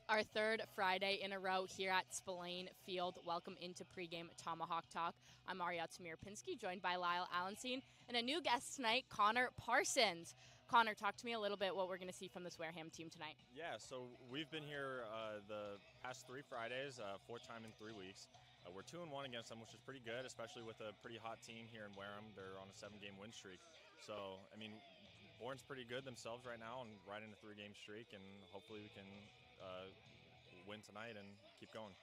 Our third Friday in a row here at Spillane Field. Welcome into pregame Tomahawk Talk. I'm Ariel Tamir-Pinsky, joined by Lyle, Alenstein, and a new guest tonight, Connor Parsons. Connor, talk to me a little bit what we're going to see from this Wareham team tonight. Yeah, so we've been here the past 3 Fridays, fourth time in 3 weeks. We're 2-1 against them, which is pretty good, especially with a pretty hot team here in Wareham. They're on a 7-game win streak. So, I mean, Bourne's pretty good themselves right now and riding a 3-game streak, and hopefully we can win tonight and keep going.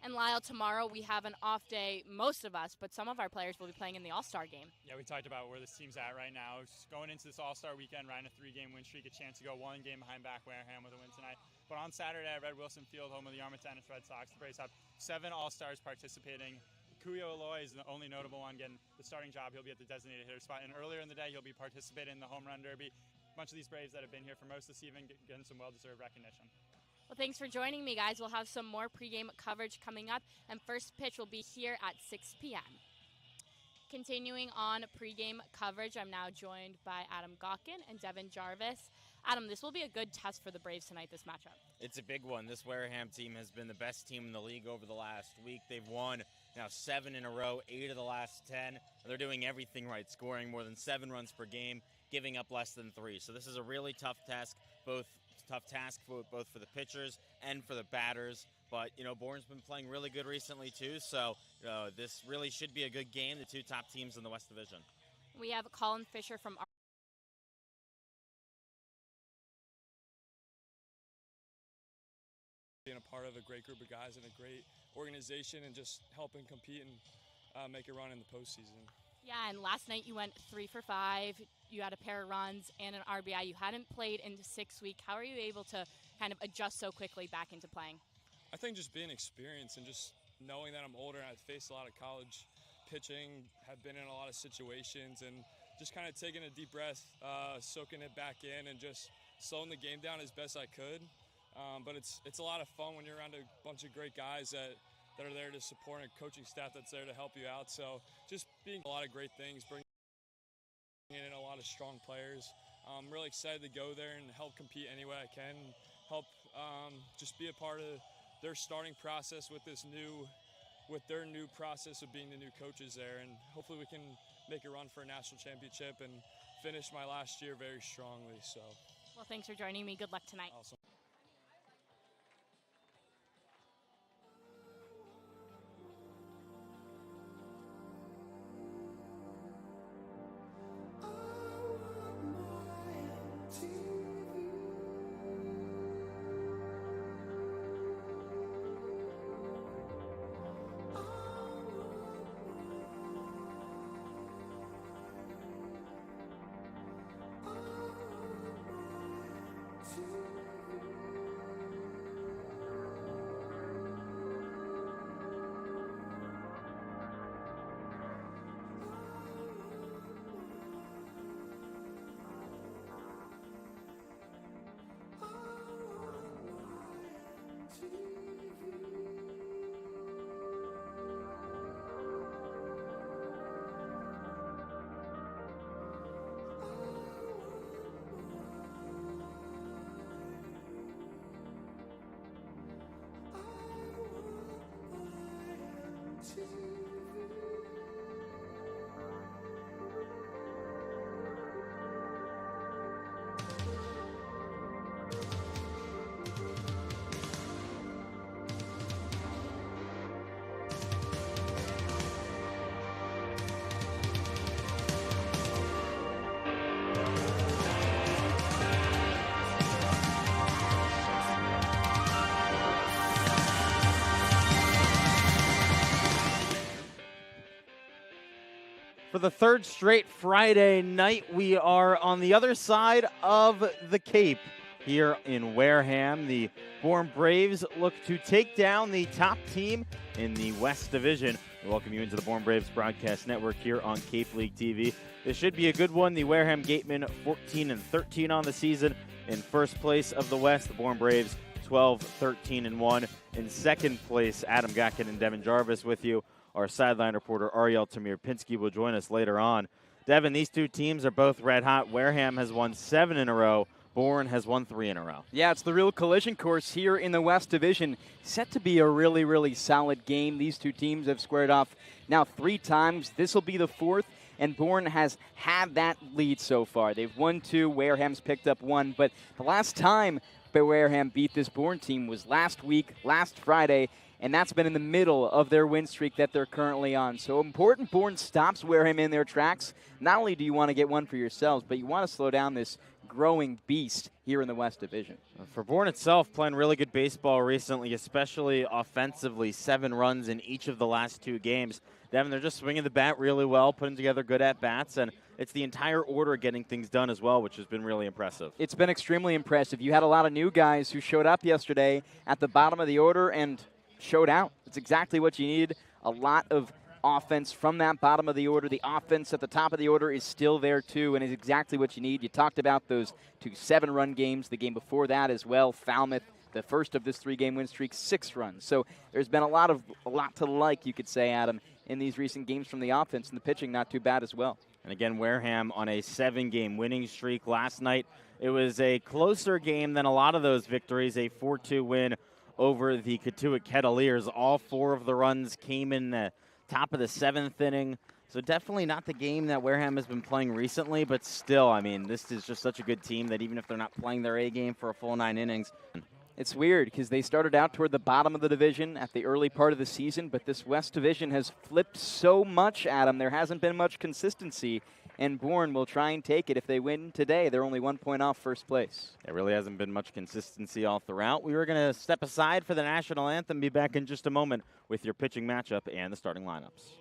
And Lyle, tomorrow we have an off day, most of us, but some of our players will be playing in the All-Star game. Yeah, we talked about where this team's at right now. Just going into this All-Star weekend, riding a 3-game win streak, a chance to go 1 game behind back Wareham with a win tonight. But on Saturday at Red Wilson Field, home of the Yarmouth Tennis Red Sox, the Braves have 7 All-Stars participating. Kuyo Aloy is the only notable one getting the starting job. He'll be at the designated hitter spot. And earlier in the day, he'll be participating in the home run derby. A bunch of these Braves that have been here for most of the season getting some well-deserved recognition. Well, thanks for joining me, guys. We'll have some more pregame coverage coming up, and first pitch will be here at 6 p.m. Continuing on pregame coverage, I'm now joined by Adam Gotkin and Devon Jarvis. Adam, this will be a good test for the Braves tonight, this matchup. It's a big one. This Wareham team has been the best team in the league over the last week. They've won now 7 in a row, 8 of the last 10. They're doing everything right, scoring more than 7 runs per game, giving up less than 3. So this is a really tough task, both for the pitchers and for the batters. But, Bourne's been playing really good recently, too. So this really should be a good game, the 2 top teams in the West Division. We have Colin Fisher from being a part of a great group of guys and a great organization and just helping compete and make a run in the postseason. Yeah, and last night you went 3 for 5. You had a pair of runs and an RBI. You hadn't played in 6 weeks. How are you able to kind of adjust so quickly back into playing? I think just being experienced and just knowing that I'm older and I've faced a lot of college pitching, have been in a lot of situations, and just kind of taking a deep breath, soaking it back in, and just slowing the game down as best I could. But it's a lot of fun when you're around a bunch of great guys that are there to support, and a coaching staff that's there to help you out. So just being a lot of great things, bringing in a lot of strong players. I'm really excited to go there and help compete any way I can, help just be a part of their starting process with their new process of being the new coaches there. And hopefully we can make a run for a national championship and finish my last year very strongly. So, well, thanks for joining me. Good luck tonight. Awesome. For the third straight Friday night, we are on the other side of the Cape here in Wareham. The Bourne Braves look to take down the top team in the West Division. We welcome you into the Bourne Braves Broadcast Network here on Cape League TV. This should be a good one. The Wareham Gatemen 14-13 on the season in first place of the West. The Bourne Braves 12-13-1 in second place. Adam Gotkin and Devon Jarvis with you. Our sideline reporter, Ariel Tamir-Pinsky, will join us later on. Devon, these 2 teams are both red hot. Wareham has won 7 in a row, Bourne has won 3 in a row. Yeah, it's the real collision course here in the West Division. Set to be a really, really solid game. These two teams have squared off now 3 times. This will be the 4th, and Bourne has had that lead so far. They've won 2, Wareham's picked up 1, but the last time Wareham beat this Bourne team was last week, last Friday, and that's been in the middle of their win streak that they're currently on. So important Bourne stops Wareham in their tracks. Not only do you want to get one for yourselves, but you want to slow down this growing beast here in the West Division. For Bourne itself, playing really good baseball recently, especially offensively, 7 runs in each of the last 2 games. Devon, they're just swinging the bat really well, putting together good at-bats, and it's the entire order getting things done as well, which has been really impressive. It's been extremely impressive. You had a lot of new guys who showed up yesterday at the bottom of the order and showed out. It's exactly what you need. A lot of offense from that bottom of the order. The offense at the top of the order is still there too, and is exactly what you need. You talked about those 2 7-run games, the game before that as well. Falmouth, the first of this 3-game win streak, 6 runs. So there's been a lot to like, you could say, Adam, in these recent games from the offense, and the pitching not too bad as well. And again, Wareham on a 7-game winning streak. Last night, it was a closer game than a lot of those victories, a 4-2 win over the Katuitt Kettleers. All 4 of the runs came in the top of the 7th inning. So definitely not the game that Wareham has been playing recently, but still, I mean, this is just such a good team that even if they're not playing their A game for a full 9 innings. It's weird because they started out toward the bottom of the division at the early part of the season, but this West Division has flipped so much, Adam. There hasn't been much consistency, and Bourne will try and take it. If they win today, they're only 1 point off first place. There really hasn't been much consistency all throughout. We were going to step aside for the national anthem, be back in just a moment with your pitching matchup and the starting lineups.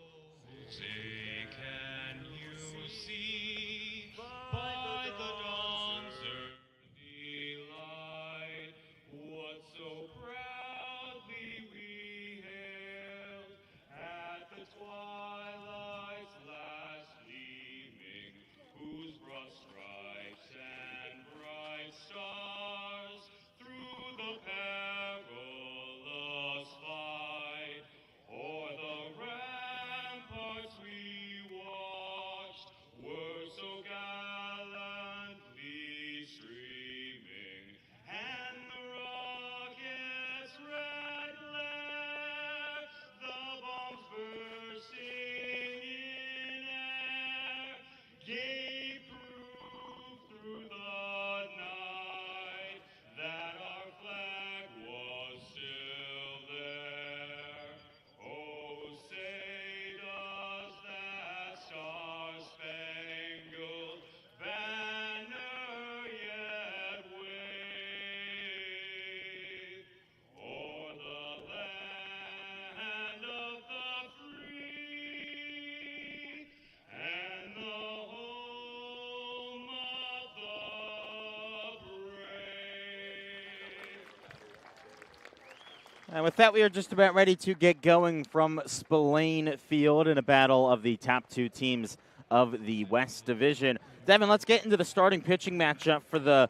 And with that, we are just about ready to get going from Spillane Field in a battle of the top 2 teams of the West Division. Devon, let's get into the starting pitching matchup for the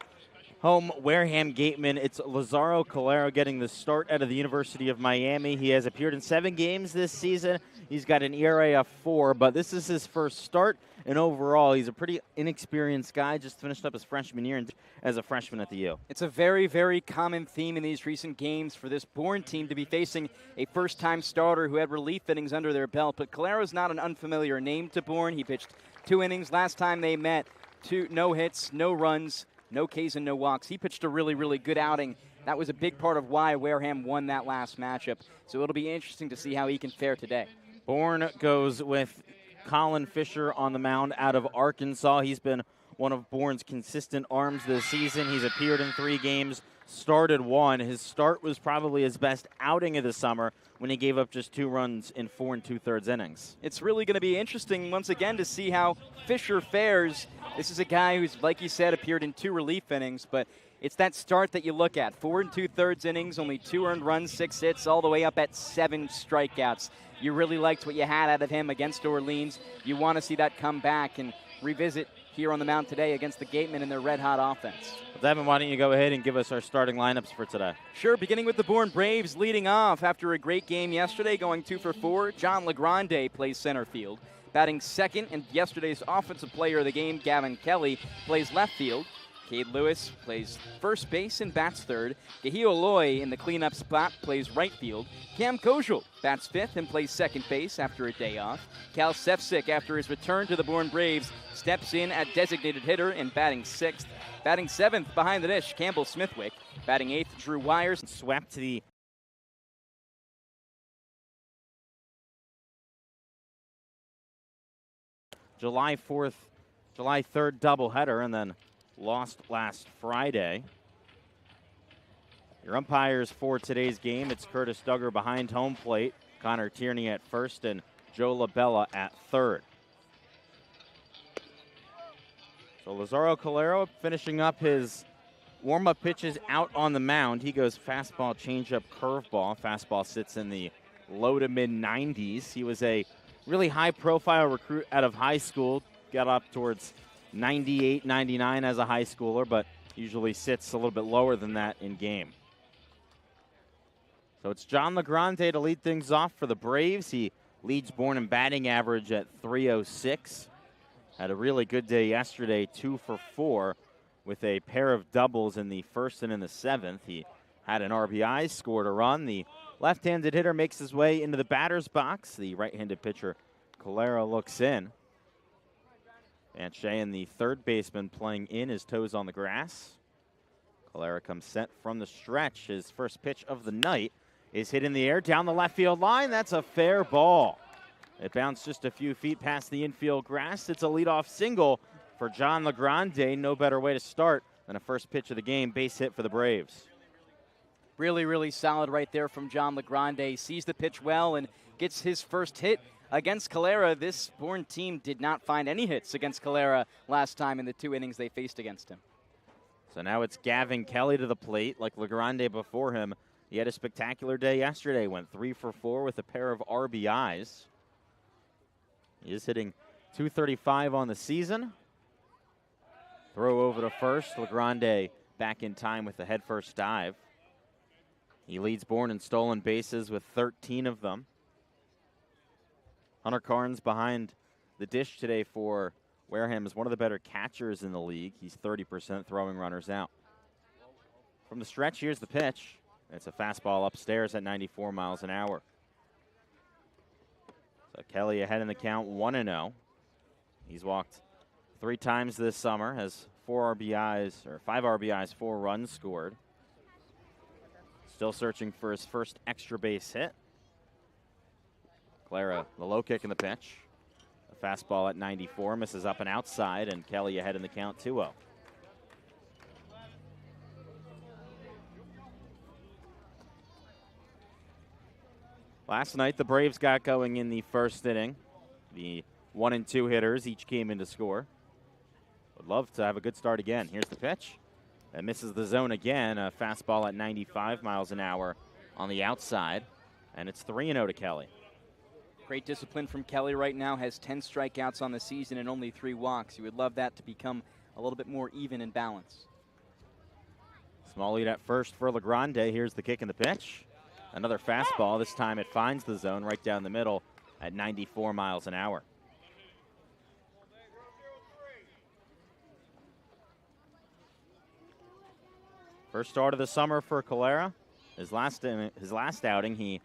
home Wareham Gatemen. It's Lazaro Calero getting the start out of the University of Miami. He has appeared in 7 games this season. He's got an ERA of 4, but this is his first start, and overall, he's a pretty inexperienced guy. Just finished up his freshman year as a freshman at the U. It's a very, very common theme in these recent games for this Bourne team to be facing a first-time starter who had relief innings under their belt, but Calero's not an unfamiliar name to Bourne. He pitched 2 innings last time they met, 2 no hits, no runs, no Ks and no walks. He pitched a really, really good outing. That was a big part of why Wareham won that last matchup, so it'll be interesting to see how he can fare today. Bourne goes with Colin Fisher on the mound out of Arkansas. He's been one of Bourne's consistent arms this season. He's appeared in 3 games, started 1. His start was probably his best outing of the summer when he gave up just 2 runs in 4 2/3 innings. It's really going to be interesting once again to see how Fisher fares. This is a guy who's, like you said, appeared in 2 relief innings, but it's that start that you look at. 4 2/3 innings, only 2 earned runs, 6 hits, all the way up at 7 strikeouts. You really liked what you had out of him against Orleans. You want to see that come back and revisit here on the mound today against the Gatemen and their red-hot offense. Devon, why don't you go ahead and give us our starting lineups for today? Sure, beginning with the Bourne Braves leading off after a great game yesterday, going 2 for 4. John LeGrande plays center field. Batting second, and yesterday's offensive player of the game, Gavin Kelly, plays left field. Cade Lewis plays first base and bats third. Gahio Loy in the cleanup spot plays right field. Cam Kojul bats fifth and plays second base after a day off. Cal Sefcik, after his return to the Bourne Braves, steps in at designated hitter and batting sixth. Batting seventh behind the dish, Campbell Smithwick. Batting eighth, Drew Wires. Swept the July 3rd doubleheader and then lost last Friday. Your umpires for today's game, it's Curtis Duggar behind home plate, Connor Tierney at first, and Joe LaBella at third. So Lazaro Calero finishing up his warm-up pitches out on the mound. He goes fastball, changeup, curveball. Fastball sits in the low to mid-90s. He was a really high-profile recruit out of high school. Got up towards 98, 99 as a high schooler, but usually sits a little bit lower than that in game. So it's John LaGrande to lead things off for the Braves. He leads Bourne in batting average at .306. Had a really good day yesterday, 2 for 4, with a pair of doubles in the first and in the seventh. He had an RBI, scored a run. The left-handed hitter makes his way into the batter's box. The right-handed pitcher, Calero, looks in. Van Sheen, the third baseman, playing in, his toes on the grass. Calero comes set from the stretch. His first pitch of the night is hit in the air down the left field line. That's a fair ball. It bounced just a few feet past the infield grass. It's a leadoff single for John LaGrande. No better way to start than a first pitch of the game, base hit for the Braves. Really, really solid right there from John LaGrande. Sees the pitch well and gets his first hit against Calera. This Bourne team did not find any hits against Calera last time in the 2 innings they faced against him. So now it's Gavin Kelly to the plate, like LaGrande before him. He had a spectacular day yesterday, went 3 for 4 with a pair of RBIs. He is hitting .235 on the season. Throw over to first. LaGrande back in time with the head-first dive. He leads Bourne in stolen bases with 13 of them. Hunter Carnes behind the dish today for Wareham is one of the better catchers in the league. He's 30% throwing runners out. From the stretch, here's the pitch. It's a fastball upstairs at 94 miles an hour. So Kelly ahead in the count, 1-0. He's walked 3 times this summer, has 5 RBIs, 4 runs scored. Still searching for his first extra base hit. Clara, the low kick in the pitch. A fastball at 94, misses up and outside, and Kelly ahead in the count, 2-0. Last night, the Braves got going in the first inning. The 1 and 2 hitters each came in to score. Would love to have a good start again. Here's the pitch. That misses the zone again. A fastball at 95 miles an hour on the outside. And it's 3-0 to Kelly. Great discipline from Kelly right now. Has 10 strikeouts on the season and only 3 walks. You would love that to become a little bit more even in balance. Small lead at first for LaGrande. Here's the kick and the pitch. Another fastball. This time it finds the zone right down the middle at 94 miles an hour. First start of the summer for Calera. His last outing, he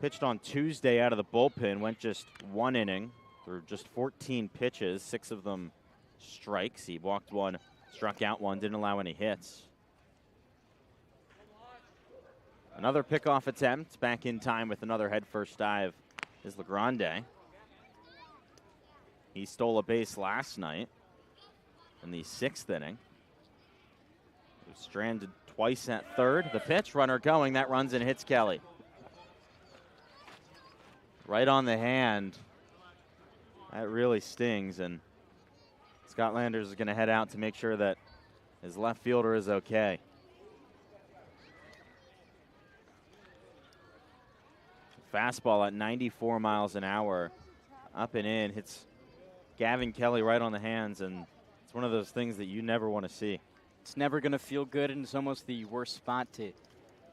pitched on Tuesday out of the bullpen, went just 1 inning through just 14 pitches, 6 of them strikes. He walked 1, struck out 1, didn't allow any hits. Another pickoff attempt, back in time with another head-first dive is LaGrande. He stole a base last night in the 6th inning. He was stranded twice at third. The pitch, runner going, that runs and hits Kelly. Right on the hand. That really stings, and Scott Landers is going to head out to make sure that his left fielder is okay. Fastball at 94 miles an hour, up and in, hits Gavin Kelly right on the hands, and it's one of those things that you never want to see. It's never going to feel good, and it's almost the worst spot to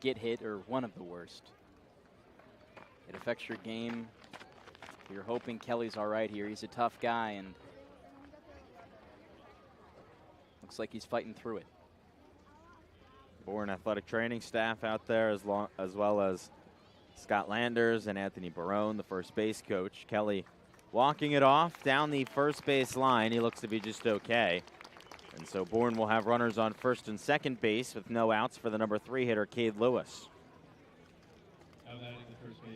get hit, or one of the worst. It affects your game. You're hoping Kelly's all right here. He's a tough guy, and Looks like he's fighting through it. Bourne athletic training staff out there, as well as Scott Landers and Anthony Barone, the first base coach. Kelly walking it off down the first base line. He looks to be just okay. And so Bourne will have runners on first and second base with no outs for the number 3 hitter, Cade Lewis.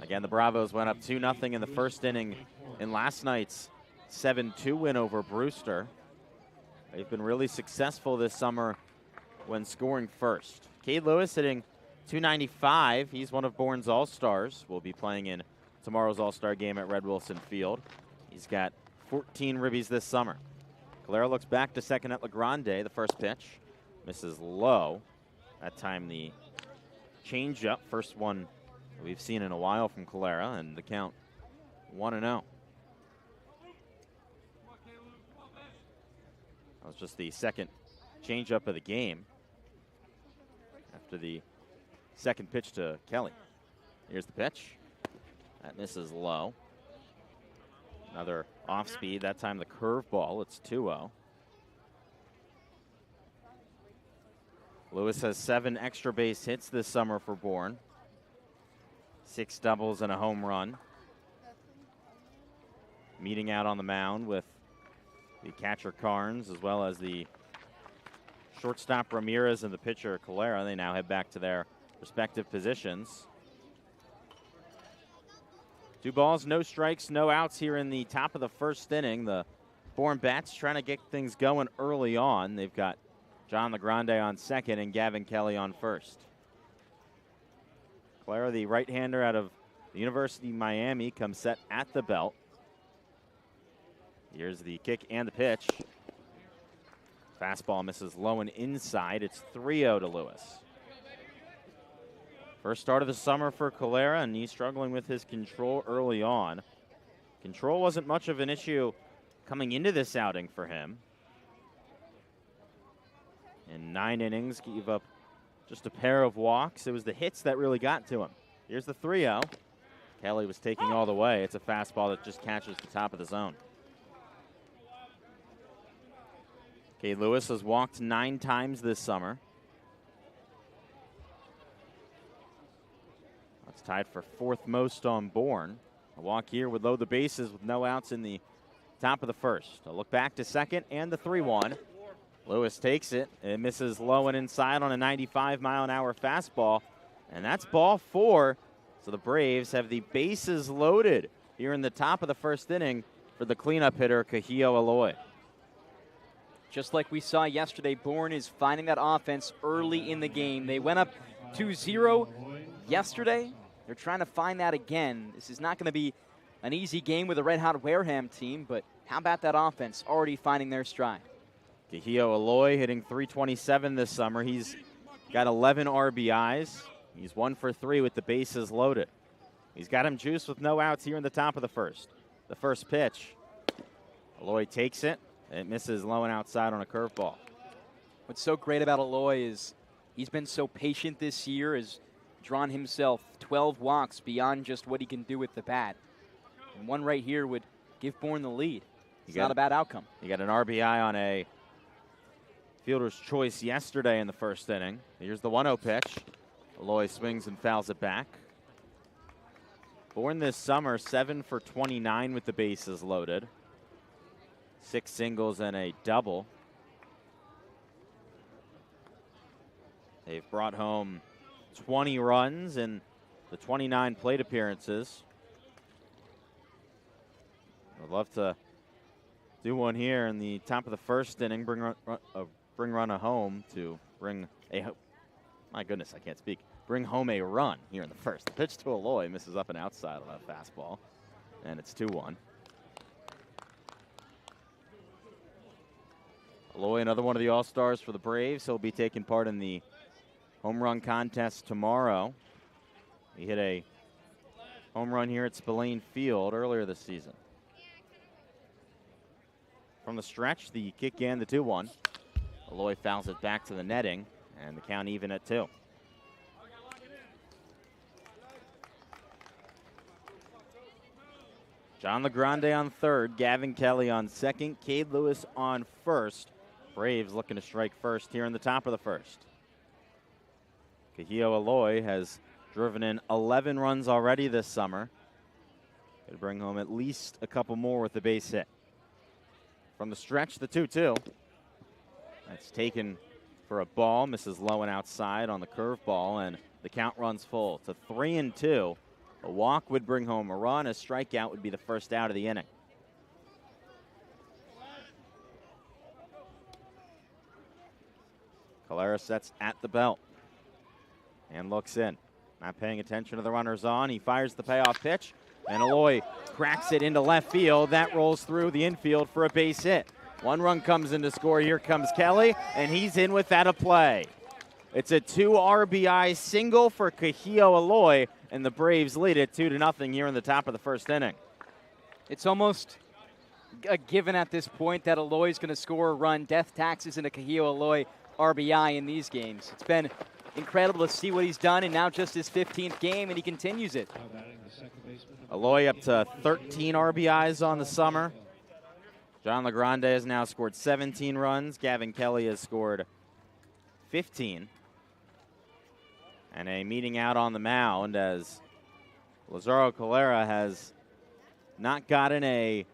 Again, the Bravos went up 2-0 in the first inning in last night's 7-2 win over Brewster. They've been really successful this summer when scoring first. Cade Lewis hitting .295. He's one of Bourne's All-Stars. Will be playing in tomorrow's All-Star game at Red Wilson Field. He's got 14 ribbies this summer. Calera looks back to second at LeGrande. The first pitch misses low. That time the changeup, first one we've seen in a while from Calera, and the count 1-0. That was just the second changeup of the game after the second pitch to Kelly. Here's the pitch. That misses low. Another off speed, that time the curveball. It's 2-0. Lewis has 7 extra base hits this summer for Bourne. 6 doubles and a home run. Meeting out on the mound with the catcher Carnes as well as the shortstop Ramirez and the pitcher Calera. They now head back to their respective positions. 2 balls, no strikes, no outs here in the top of the first inning. The Bourne Bats trying to get things going early on. They've got John LeGrande on second and Gavin Kelly on first. Calera, the right-hander out of the University of Miami, comes set at the belt. Here's the kick and the pitch. Fastball misses low and inside. It's 3-0 to Lewis. First start of the summer for Calera, and he's struggling with his control early on. Control wasn't much of an issue coming into this outing for him. In 9 innings, gave up just a pair of walks. It was the hits that really got to him. Here's the 3-0. Kelly was taking all the way. It's a fastball that just catches the top of the zone. Cade Lewis has walked 9 times this summer. That's tied for 4th most on Bourne. A walk here would load the bases with no outs in the top of the first. A look back to second and the 3-1. Lewis takes it. It misses low and inside on a 95-mile-an-hour fastball. And that's ball 4. So the Braves have the bases loaded here in the top of the first inning for the cleanup hitter, Kahio Aloy. Just like we saw yesterday, Bourne is finding that offense early in the game. They went up 2-0 yesterday. They're trying to find that again. This is not going to be an easy game with a red-hot Wareham team, but how about that offense already finding their stride? Kahio Aloy hitting .327 this summer. He's got 11 RBIs. He's 1 for 3 with the bases loaded. He's got him juiced with no outs here in the top of the first. The first pitch, Aloy takes it. It misses low and outside on a curveball. What's so great about Aloy is he's been so patient this year, has drawn himself 12 walks beyond just what he can do with the bat. And one right here would give Bourne the lead. It's not a bad outcome. He got an RBI on a fielder's choice yesterday in the first inning. Here's the 1-0 pitch. Aloy swings and fouls it back. Bourne this summer, 7 for 29 with the bases loaded. 6 singles and a double. They've brought home 20 runs in the 29 plate appearances. I'd love to do one here in the top of the first inning, bring run home to bring a, my goodness, I can't speak, bring home a run here in the first. The pitch to Aloy misses up and outside on that fastball, and it's 2-1. Aloy, another one of the All-Stars for the Braves. He'll be taking part in the home run contest tomorrow. He hit a home run here at Spillane Field earlier this season. From the stretch, the kick and the 2-1. Aloy fouls it back to the netting, and the count even at 2. John LeGrande on third, Gavin Kelly on second, Cade Lewis on first Braves looking to strike first here in the top of the first. Kahio Aloy has driven in 11 runs already this summer. Could bring home at least a couple more with the base hit. From the stretch, the 2-2. That's taken for a ball, misses low and outside on the curveball, and the count runs full to 3-2. A walk would bring home a run. A strikeout would be the first out of the inning. Calera sets at the belt and looks in. Not paying attention to the runners on. He fires the payoff pitch, and Aloy cracks it into left field. That rolls through the infield for a base hit. One run comes in to score. Here comes Kelly, and he's in without a play. It's a 2 RBI single for Kahio Aloy, and the Braves lead it 2-0 here in the top of the first inning. It's almost a given at this point that Aloy's going to score a run. Death taxes into Kahio Aloy RBI in these games. It's been incredible to see what he's done, and now just his 15th game, and he continues it. Aloy up to 13 RBIs on the summer. John LeGrande has now scored 17 runs. Gavin Kelly has scored 15. And a meeting out on the mound as Lazaro Calera has not gotten a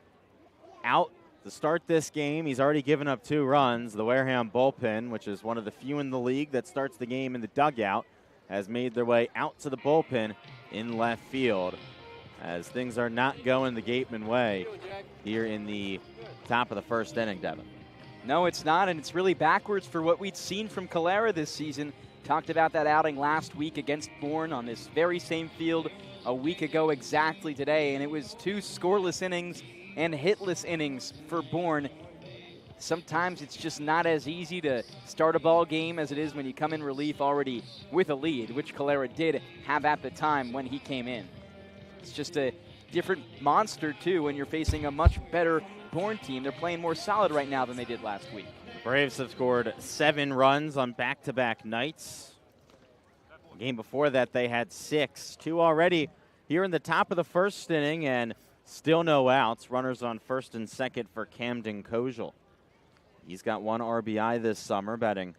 out to start this game. He's already given up 2 runs. The Wareham bullpen, which is one of the few in the league that starts the game in the dugout, has made their way out to the bullpen in left field as things are not going the Gatemen way here in the top of the first inning, Devon. No, it's not, and it's really backwards for what we'd seen from Calera this season. Talked about that outing last week against Bourne on this very same field a week ago exactly today, and it was 2 scoreless innings and hitless innings for Bourne. Sometimes it's just not as easy to start a ball game as it is when you come in relief already with a lead, which Calera did have at the time when he came in. It's just a different monster, too, when you're facing a much better Bourne team. They're playing more solid right now than they did last week. The Braves have scored 7 runs on back-to-back nights. The game before that, they had 6. 2 already here in the top of the first inning, and still no outs. Runners on first and second for Camden Kojal. He's got 1 RBI this summer, batting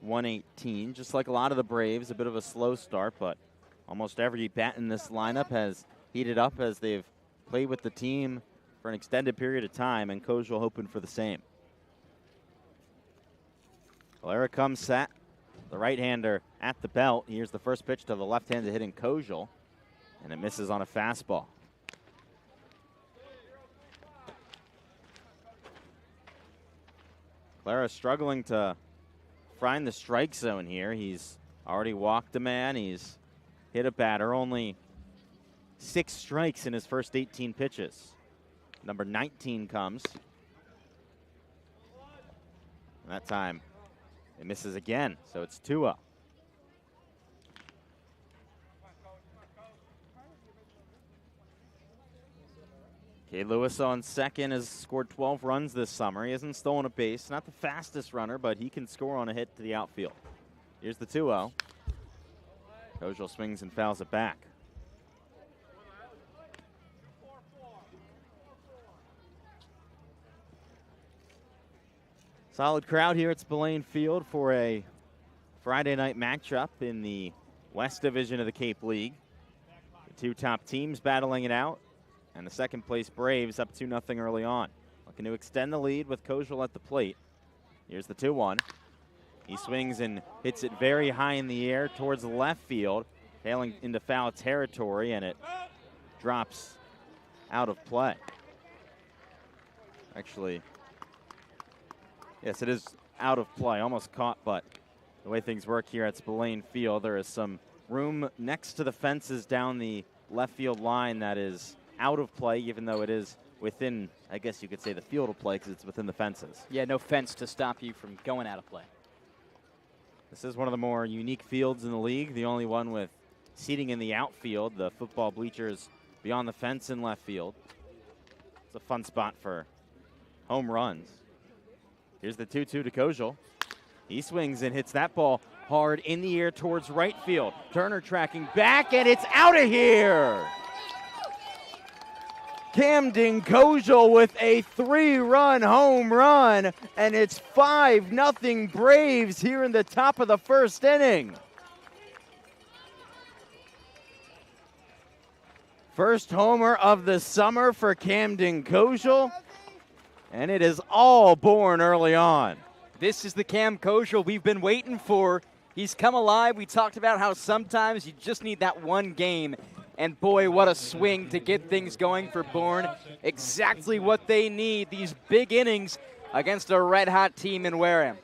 .118. Just like a lot of the Braves, a bit of a slow start, but almost every bat in this lineup has heated up as they've played with the team for an extended period of time, and Kojal hoping for the same. Calera comes set. The right-hander at the belt. Here's the first pitch to the left-handed hitting Kojal, and it misses on a fastball. Calera struggling to find the strike zone here. He's already walked a man. He's hit a batter. Only 6 strikes in his first 18 pitches. Number 19 comes. And that time it misses again, so it's 2-0. Kay Lewis on second has scored 12 runs this summer. He hasn't stolen a base. Not the fastest runner, but he can score on a hit to the outfield. Here's the 2-0. Kojal swings and fouls it back. Solid crowd here at Spillane Field for a Friday night matchup in the West Division of the Cape League. The 2 top teams battling it out, and the second place Braves up 2-0 early on. Looking to extend the lead with Kojal at the plate. Here's the 2-1. He swings and hits it very high in the air towards the left field, tailing into foul territory, and it drops out of play. Actually, yes, it is out of play. Almost caught, but the way things work here at Spillane Field, there is some room next to the fences down the left field line that is out of play, even though it is within, I guess you could say, the field of play because it's within the fences. Yeah, no fence to stop you from going out of play. This is one of the more unique fields in the league, the only one with seating in the outfield, the football bleachers beyond the fence in left field. It's a fun spot for home runs. Here's the 2-2 to Kojal. He swings and hits that ball hard in the air towards right field. Turner tracking back, and it's out of here. Camden Kojal with a 3-run home run, and it's 5-0 Braves here in the top of the first inning. First homer of the summer for Camden Kojal, and it is all Bourne early on. This is the Cam Kojal we've been waiting for. He's come alive. We talked about how sometimes you just need that one game. And boy, what a swing to get things going for Bourne. Exactly what they need, these big innings against a red-hot team in Wareham.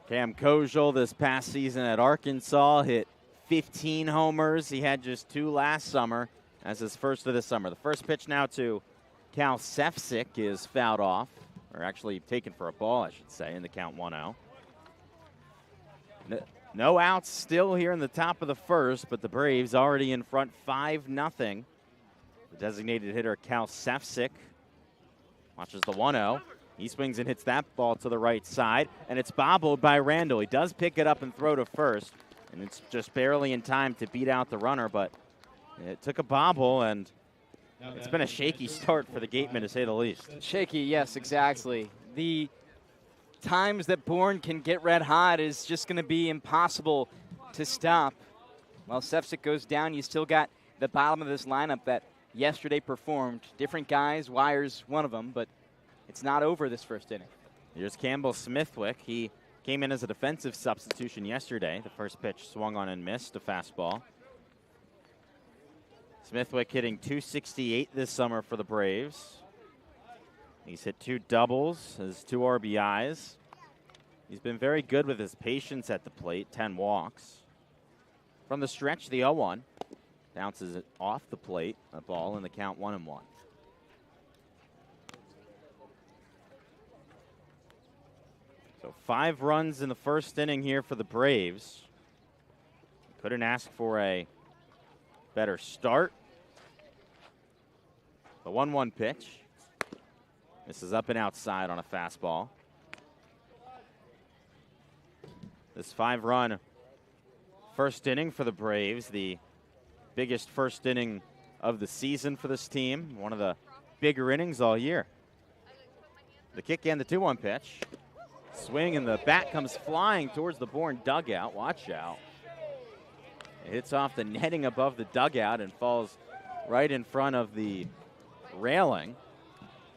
Cam Kojal this past season at Arkansas hit 15 homers. He had just 2 last summer as his first of the summer. The first pitch now to Cal Sefcik is fouled off, or actually taken for a ball, I should say, in the count 1-0. No outs still here in the top of the first, but the Braves already in front 5-0. The designated hitter, Cal Sefcik, watches the 1-0. He swings and hits that ball to the right side, and it's bobbled by Randall. He does pick it up and throw to first, and it's just barely in time to beat out the runner, but it took a bobble, and it's been a shaky start for the Gatemen, to say the least. Shaky, yes, exactly. The times that Bourne can get red hot is just going to be impossible to stop. While Sefcik goes down, you still got the bottom of this lineup that yesterday performed. Different guys, Wires one of them, but it's not over this first inning. Here's Campbell Smithwick. He came in as a defensive substitution yesterday. The first pitch swung on and missed, a fastball. Smithwick hitting .268 this summer for the Braves. He's hit 2 doubles, has 2 RBIs. He's been very good with his patience at the plate, 10 walks. From the stretch, the 0-1. Bounces it off the plate, a ball in the count 1-1. So 5 runs in the first inning here for the Braves. Couldn't ask for a better start. The 1-1 pitch. This is up and outside on a fastball. This 5-run first inning for the Braves, the biggest first inning of the season for this team. One of the bigger innings all year. The kick and the 2-1 pitch. Swing and the bat comes flying towards the Bourne dugout. Watch out. It hits off the netting above the dugout and falls right in front of the railing.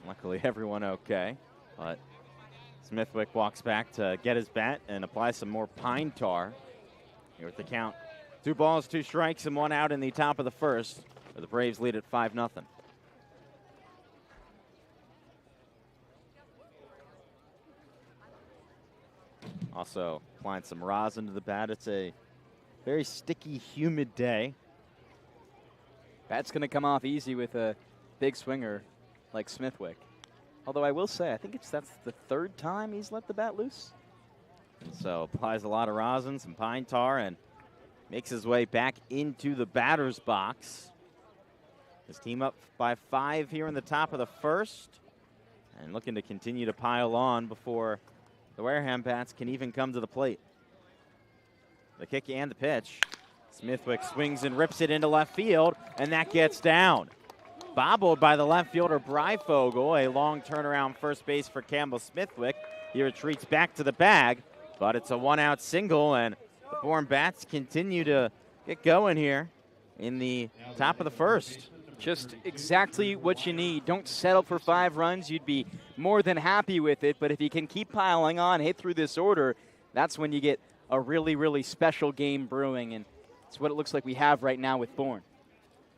Luckily, everyone okay. But Smithwick walks back to get his bat and apply some more pine tar. Here with the count. 2 balls, 2 strikes, and 1 out in the top of the first. The Braves lead at 5-0. Also applying some rosin to the bat. It's a very sticky, humid day. Bat's going to come off easy with a big swinger like Smithwick. Although I will say, I think that's the 3rd time he's let the bat loose. And so applies a lot of rosin, some pine tar, and makes his way back into the batter's box. His team up by 5 here in the top of the first, and looking to continue to pile on before the Wareham bats can even come to the plate. The kick and the pitch. Smithwick swings and rips it into left field, and that gets down. Bobbled by the left fielder, Breifogel. A long turnaround first base for Campbell Smithwick. He retreats back to the bag, but it's a 1-out single, and the Bourne bats continue to get going here in the top of the first. Just exactly what you need. Don't settle for 5 runs. You'd be more than happy with it, but if you can keep piling on, hit through this order, that's when you get a really, really special game brewing, and it's what it looks like we have right now with Bourne.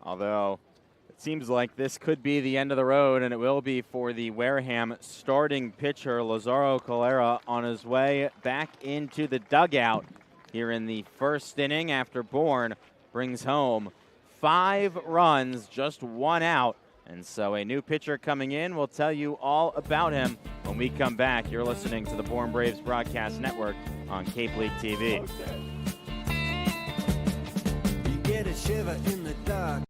Although it seems like this could be the end of the road, and it will be for the Wareham starting pitcher, Lazaro Calera, on his way back into the dugout here in the first inning after Bourne brings home 5 runs, just 1 out. And so a new pitcher coming in. We'll tell you all about him when we come back. You're listening to the Bourne Braves Broadcast Network on Cape League TV. You get a shiver in the dark.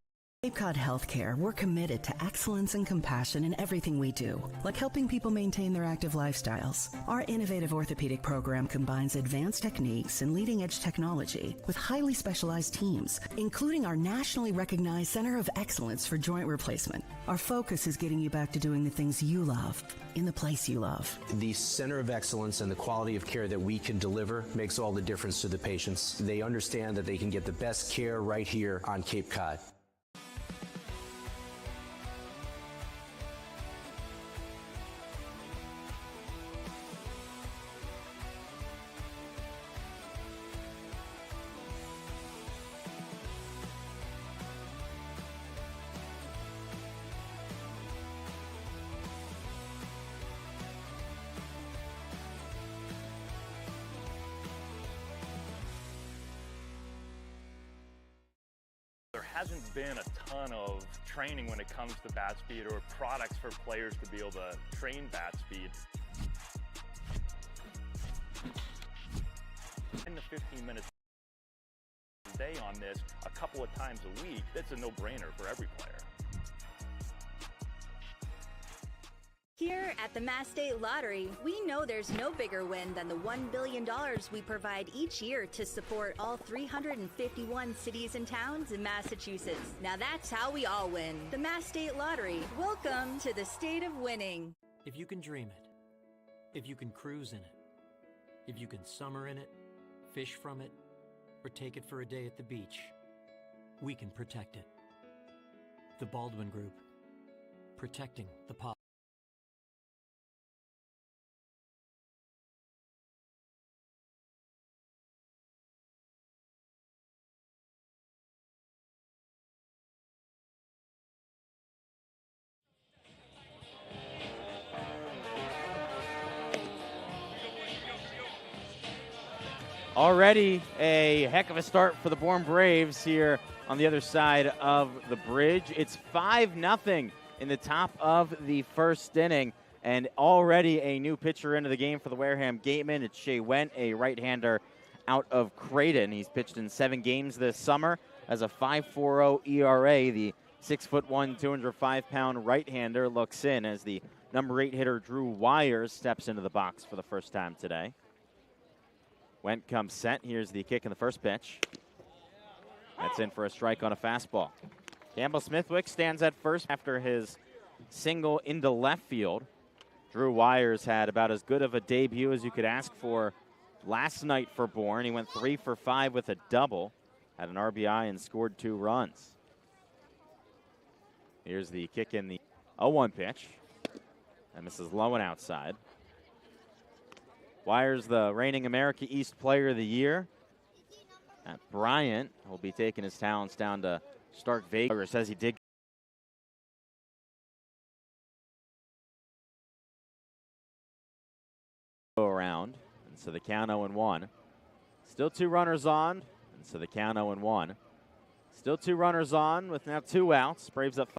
Cape Cod Healthcare, we're committed to excellence and compassion in everything we do, like helping people maintain their active lifestyles. Our innovative orthopedic program combines advanced techniques and leading-edge technology with highly specialized teams, including our nationally recognized Center of Excellence for Joint Replacement. Our focus is getting you back to doing the things you love, in the place you love. The Center of Excellence and the quality of care that we can deliver makes all the difference to the patients. They understand that they can get the best care right here on Cape Cod. There hasn't been a ton of training when it comes to bat speed or products for players to be able to train bat speed. 10 to 15 minutes a day on this a couple of times a week, that's a no-brainer for every player. Here at the Mass State Lottery, we know there's no bigger win than the $1 billion we provide each year to support all 351 cities and towns in Massachusetts. Now that's how we all win. The Mass State Lottery. Welcome to the state of winning. If you can dream it, if you can cruise in it, if you can summer in it, fish from it, or take it for a day at the beach, we can protect it. The Baldwin Group, protecting the pop. Already a heck of a start for the Bourne Braves here on the other side of the bridge. It's 5-0 in the top of the first inning, and already a new pitcher into the game for the Wareham Gatemen. It's Shea Went, a right-hander out of Creighton. He's pitched in 7 games this summer as a 5.40 ERA. The 6'1", 205-pound right-hander looks in as the number 8 hitter Drew Wires steps into the box for the first time today. Went comes set. Here's the kick in the first pitch. That's in for a strike on a fastball. Campbell Smithwick stands at first after his single into left field. Drew Wires had about as good of a debut as you could ask for last night for Bourne. He went 3 for 5 with a double, had an RBI and scored 2 runs. Here's the kick in the 0-1 pitch. And misses low and outside. Wires, the reigning America East Player of the Year. Bryant will be taking his talents down to Stark Vegas. Says he did go around. And so the count 0-1. Still 2 runners on. And so the count 0-1. Still 2 runners on with now 2 outs. Braves up